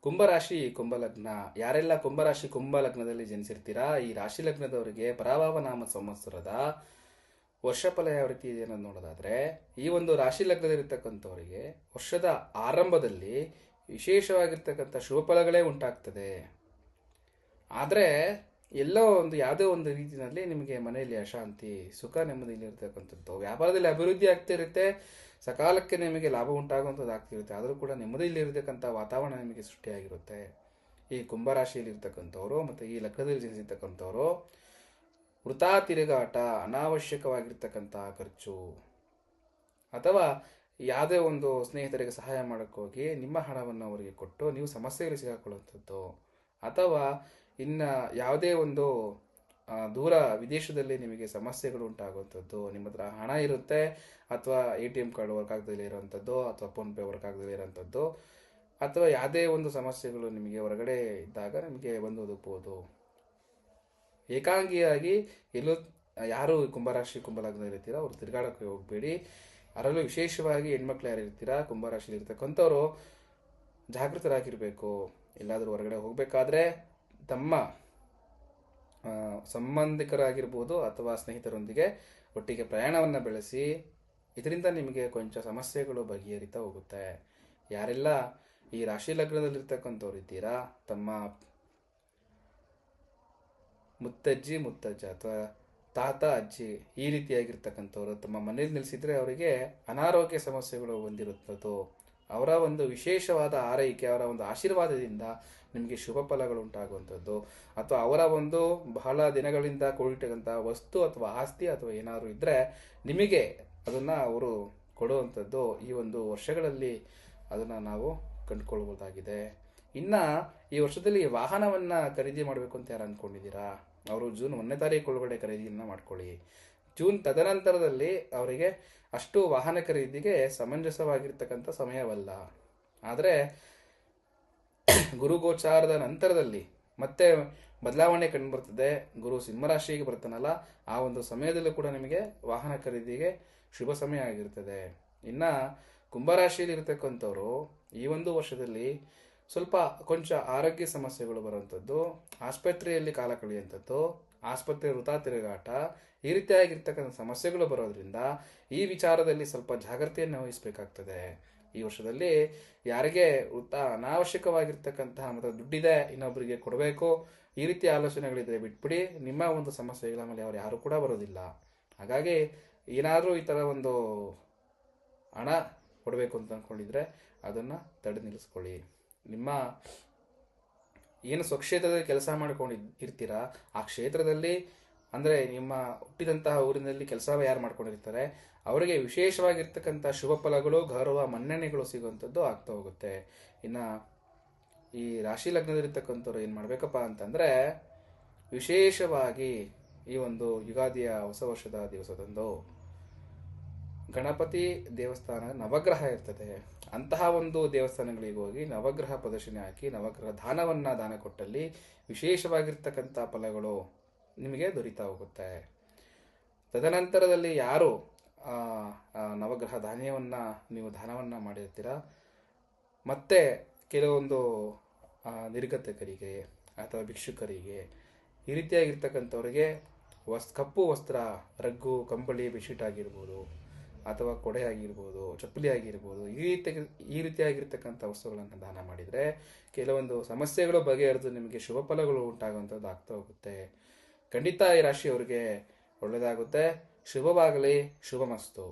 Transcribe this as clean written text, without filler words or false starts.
ಕುಂಭರಾಶಿ ಕುಂಭಲಗ್ನ. ಯಾರೆಲ್ಲ ಕುಂಭರಾಶಿ ಕುಂಭಲಗ್ನದಲ್ಲಿ ಜನಿಸಿರ್ತೀರಾ, ಈ ರಾಶಿ ಲಗ್ನದವರಿಗೆ ಪರಾಭವ ನಾಮ ಸಂವತ್ಸರದ ವರ್ಷಫಲ ಯಾವ ರೀತಿ ಇದೆ ಅನ್ನೋದು ನೋಡೋದಾದ್ರೆ, ಈ ಒಂದು ರಾಶಿ ಲಗ್ನದಲ್ಲಿರ್ತಕ್ಕಂಥವರಿಗೆ ವರ್ಷದ ಆರಂಭದಲ್ಲಿ ವಿಶೇಷವಾಗಿರ್ತಕ್ಕಂಥ ಶುಭ ಫಲಗಳೇ ಉಂಟಾಗ್ತದೆ. ಆದರೆ ಎಲ್ಲೋ ಒಂದು ಯಾವುದೋ ಒಂದು ರೀತಿಯಲ್ಲಿ ನಿಮಗೆ ಮನೆಯಲ್ಲಿ ಅಶಾಂತಿ, ಸುಖ ನೆಮ್ಮದಿಯಲ್ಲಿ ಇರ್ತಕ್ಕಂಥದ್ದು, ವ್ಯಾಪಾರದಲ್ಲಿ ಅಭಿವೃದ್ಧಿ ಆಗ್ತಿರುತ್ತೆ, ಸಕಾಲಕ್ಕೆ ನಿಮಗೆ ಲಾಭ ಉಂಟಾಗುವಂಥದ್ದು ಆಗ್ತಿರುತ್ತೆ. ಆದರೂ ಕೂಡ ನೆಮ್ಮದಿಯಲ್ಲಿ ಇರತಕ್ಕಂಥ ವಾತಾವರಣ ನಿಮಗೆ ಸೃಷ್ಟಿಯಾಗಿರುತ್ತೆ. ಈ ಕುಂಭರಾಶಿಯಲ್ಲಿ ಇರ್ತಕ್ಕಂಥವ್ರು ಮತ್ತು ಈ ಲಗ್ನದಲ್ಲಿ ಜನಿಸಿರ್ತಕ್ಕಂಥವ್ರು ವೃಥಾ ತಿರುಗಾಟ, ಅನಾವಶ್ಯಕವಾಗಿರ್ತಕ್ಕಂಥ ಖರ್ಚು, ಅಥವಾ ಯಾವುದೇ ಒಂದು ಸ್ನೇಹಿತರಿಗೆ ಸಹಾಯ ಮಾಡೋಕ್ಕೋಗಿ ನಿಮ್ಮ ಹಣವನ್ನು ಅವರಿಗೆ ಕೊಟ್ಟು ನೀವು ಸಮಸ್ಯೆಗಳಿಗೆ ಸಿಗಾಕೊಳ್ಳುವಂಥದ್ದು, ಅಥವಾ ಇನ್ನು ಯಾವುದೇ ಒಂದು ದೂರ ವಿದೇಶದಲ್ಲಿ ನಿಮಗೆ ಸಮಸ್ಯೆಗಳು ಉಂಟಾಗುವಂಥದ್ದು, ನಿಮ್ಮ ಹತ್ರ ಹಣ ಇರುತ್ತೆ ಅಥವಾ ATM ಕಾರ್ಡ್ ವರ್ಕ್ ಆಗದಲ್ಲೇ ಇರೋವಂಥದ್ದು, ಅಥವಾ ಫೋನ್ಪೇ ವರ್ಕ್ ಆಗದಲ್ಲೇ ಇರೋವಂಥದ್ದು, ಅಥವಾ ಯಾವುದೇ ಒಂದು ಸಮಸ್ಯೆಗಳು ನಿಮಗೆ ಹೊರಗಡೆ ಇದ್ದಾಗ ನಿಮಗೆ ಬಂದು ಒದಗ್ಬೋದು. ಏಕಾಂಗಿಯಾಗಿ ಎಲ್ಲೂ ಯಾರು ಕುಂಭರಾಶಿ ಕುಂಭಲಗ್ನ ಇರ್ತೀರಾ ಅವ್ರು ತಿರುಗಾಡೋಕ್ಕೆ ಹೋಗಬೇಡಿ. ಅದರಲ್ಲೂ ವಿಶೇಷವಾಗಿ ಹೆಣ್ಮಕ್ಳು ಯಾರು ಇರ್ತೀರಾ ಕುಂಭರಾಶಿಲಿ ಇರ್ತಕ್ಕಂಥವ್ರು ಜಾಗೃತರಾಗಿರಬೇಕು. ಎಲ್ಲಾದರೂ ಹೊರಗಡೆ ಹೋಗಬೇಕಾದ್ರೆ ತಮ್ಮ ಸಂಬಂಧಿಕರಾಗಿರ್ಬೋದು ಅಥವಾ ಸ್ನೇಹಿತರೊಂದಿಗೆ ಒಟ್ಟಿಗೆ ಪ್ರಯಾಣವನ್ನು ಬೆಳೆಸಿ. ಇದರಿಂದ ನಿಮಗೆ ಕೊಂಚ ಸಮಸ್ಯೆಗಳು ಬಗೆಹರಿತಾ ಹೋಗುತ್ತೆ. ಯಾರೆಲ್ಲ ಈ ರಾಶಿ ಲಗ್ನದಲ್ಲಿರ್ತಕ್ಕಂಥವ್ರು ಇದ್ದೀರಾ, ತಮ್ಮ ಮುತ್ತಜ್ಜಿ ಮುತ್ತಜ್ಜ ಅಥವಾ ತಾತ ಅಜ್ಜಿ ಈ ರೀತಿಯಾಗಿರ್ತಕ್ಕಂಥವ್ರು ತಮ್ಮ ಮನೇಲಿ ನಿಲ್ಲಿಸಿದ್ರೆ ಅವರಿಗೆ ಅನಾರೋಗ್ಯ ಸಮಸ್ಯೆಗಳು ಹೊಂದಿರುತ್ತದೋ, ಅವರ ಒಂದು ವಿಶೇಷವಾದ ಆರೈಕೆ, ಅವರ ಒಂದು ಆಶೀರ್ವಾದದಿಂದ ನಿಮಗೆ ಶುಭ ಫಲಗಳು ಉಂಟಾಗುವಂಥದ್ದು, ಅಥವಾ ಅವರ ಒಂದು ಬಹಳ ದಿನಗಳಿಂದ ಕೂಡಿಟ್ಟಂಥ ವಸ್ತು ಅಥವಾ ಆಸ್ತಿ ಅಥವಾ ಏನಾದರೂ ಇದ್ದರೆ ನಿಮಗೆ ಅದನ್ನು ಅವರು ಕೊಡುವಂಥದ್ದು ಈ ಒಂದು ವರ್ಷಗಳಲ್ಲಿ ಅದನ್ನು ನಾವು ಕಂಡುಕೊಳ್ಬೋದಾಗಿದೆ. ಇನ್ನು ಈ ವರ್ಷದಲ್ಲಿ ವಾಹನವನ್ನು ಖರೀದಿ ಮಾಡಬೇಕು ಅಂತ ಯಾರು ಅಂದ್ಕೊಂಡಿದ್ದೀರಾ, ಅವರು ಜೂನ್ 1ನೇ ತಾರೀಕು ಒಳಗಡೆ ಖರೀದಿಯನ್ನು ಮಾಡ್ಕೊಳ್ಳಿ. ಜೂನ್ ತದನಂತರದಲ್ಲಿ ಅವರಿಗೆ ಅಷ್ಟು ವಾಹನ ಖರೀದಿಗೆ ಸಮಂಜಸವಾಗಿರ್ತಕ್ಕಂಥ ಸಮಯವಲ್ಲ. ಆದರೆ ಗುರು ಗೋಚಾರದ ನಂತರದಲ್ಲಿ ಮತ್ತೆ ಬದಲಾವಣೆ ಕಂಡುಬರ್ತದೆ. ಗುರು ಸಿಂಹರಾಶಿಗೆ ಬರ್ತಾನಲ್ಲ, ಆ ಒಂದು ಸಮಯದಲ್ಲೂ ಕೂಡ ನಿಮಗೆ ವಾಹನ ಖರೀದಿಗೆ ಶುಭ ಸಮಯ ಆಗಿರ್ತದೆ. ಇನ್ನು ಕುಂಭರಾಶಿಯಲ್ಲಿ ಇರತಕ್ಕಂಥವ್ರು ಈ ಒಂದು ವರ್ಷದಲ್ಲಿ ಸ್ವಲ್ಪ ಕೊಂಚ ಆರೋಗ್ಯ ಸಮಸ್ಯೆಗಳು ಬರುವಂಥದ್ದು, ಆಸ್ಪತ್ರೆಯಲ್ಲಿ ಕಾಲ ಕಳೆಯುವಂಥದ್ದು, ಆಸ್ಪತ್ರೆ ವೃಥಾ ತಿರುಗಾಟ, ಈ ರೀತಿಯಾಗಿರ್ತಕ್ಕಂಥ ಸಮಸ್ಯೆಗಳು ಬರೋದ್ರಿಂದ ಈ ವಿಚಾರದಲ್ಲಿ ಸ್ವಲ್ಪ ಜಾಗ್ರತೆಯನ್ನು ವಹಿಸಬೇಕಾಗ್ತದೆ. ಈ ವರ್ಷದಲ್ಲಿ ಯಾರಿಗೆ ಅನಾವಶ್ಯಕವಾಗಿರ್ತಕ್ಕಂತಹ ಮತ್ತು ದುಡ್ಡಿದೆ ಇನ್ನೊಬ್ಬರಿಗೆ ಕೊಡಬೇಕು ಈ ರೀತಿ ಆಲೋಚನೆಗಳಿದ್ರೆ ಬಿಟ್ಬಿಡಿ. ನಿಮ್ಮ ಒಂದು ಸಮಸ್ಯೆಗಳ ಮೇಲೆ ಅವರು ಯಾರು ಕೂಡ ಬರೋದಿಲ್ಲ. ಹಾಗಾಗಿ ಏನಾದರೂ ಈ ಥರ ಒಂದು ಹಣ ಕೊಡಬೇಕು ಅಂತ ಅಂದ್ಕೊಂಡಿದ್ರೆ ಅದನ್ನು ತಡೆ ನಿಲ್ಲಿಸ್ಕೊಳ್ಳಿ. ನಿಮ್ಮ ಏನು ಸ್ವಕ್ಷೇತ್ರದಲ್ಲಿ ಕೆಲಸ ಮಾಡ್ಕೊಂಡು ಇರ್ತೀರಾ ಆ ಕ್ಷೇತ್ರದಲ್ಲಿ, ಅಂದರೆ ನಿಮ್ಮ ಹುಟ್ಟಿದಂತಹ ಊರಿನಲ್ಲಿ ಕೆಲಸ ಯಾರು ಮಾಡ್ಕೊಂಡಿರ್ತಾರೆ ಅವರಿಗೆ ವಿಶೇಷವಾಗಿರ್ತಕ್ಕಂಥ ಶುಭ ಫಲಗಳು, ಗೌರವ, ಮನ್ನಣೆಗಳು ಸಿಗುವಂಥದ್ದು ಆಗ್ತಾ ಹೋಗುತ್ತೆ. ಇನ್ನು ಈ ರಾಶಿ ಲಗ್ನದಲ್ಲಿರ್ತಕ್ಕಂಥವ್ರು ಏನು ಮಾಡಬೇಕಪ್ಪ ಅಂತಂದರೆ, ವಿಶೇಷವಾಗಿ ಈ ಒಂದು ಯುಗಾದಿಯ ಹೊಸ ವರ್ಷದ ದಿವಸದಂದು ಗಣಪತಿ ದೇವಸ್ಥಾನ ನವಗ್ರಹ ಇರ್ತದೆ, ಅಂತಹ ಒಂದು ದೇವಸ್ಥಾನಗಳಿಗೆ ಹೋಗಿ ನವಗ್ರಹ ಪ್ರದರ್ಶನ ಹಾಕಿ ನವಗ್ರಹ ದಾನ ಕೊಟ್ಟಲ್ಲಿ ವಿಶೇಷವಾಗಿರ್ತಕ್ಕಂಥ ಫಲಗಳು ನಿಮಗೆ ದೊರೀತಾ ಹೋಗುತ್ತೆ. ತದನಂತರದಲ್ಲಿ ಯಾರು ನವಗ್ರಹ ನೀವು ದಾನವನ್ನು ಮಾಡಿರ್ತೀರ, ಮತ್ತೆ ಕೆಲವೊಂದು ನಿರ್ಗತಿಕರಿಗೆ ಅಥವಾ ಭಿಕ್ಷುಕರಿಗೆ ಈ ರೀತಿಯಾಗಿರ್ತಕ್ಕಂಥವ್ರಿಗೆ ಕಪ್ಪು ವಸ್ತ್ರ, ರಗ್ಗು, ಕಂಬಳಿ, ಬೆಡ್ಶೀಟ್ ಆಗಿರ್ಬೋದು, ಅಥವಾ ಕೊಡೆ ಆಗಿರ್ಬೋದು, ಚಪ್ಪಲಿ ಆಗಿರ್ಬೋದು, ಈ ರೀತಿಯಾಗಿರ್ತಕ್ಕಂಥ ವಸ್ತುಗಳನ್ನು ದಾನ ಮಾಡಿದರೆ ಕೆಲವೊಂದು ಸಮಸ್ಯೆಗಳು ಬಗೆಹರಿದು ನಿಮಗೆ ಶುಭ ಫಲಗಳು ಉಂಟಾಗುವಂಥದ್ದು ಆಗ್ತಾ ಹೋಗುತ್ತೆ. ಖಂಡಿತ ಈ ರಾಶಿಯವರಿಗೆ ಒಳ್ಳೆಯದಾಗುತ್ತೆ. ಶುಭವಾಗಲಿ. ಶುಭಮಸ್ತು.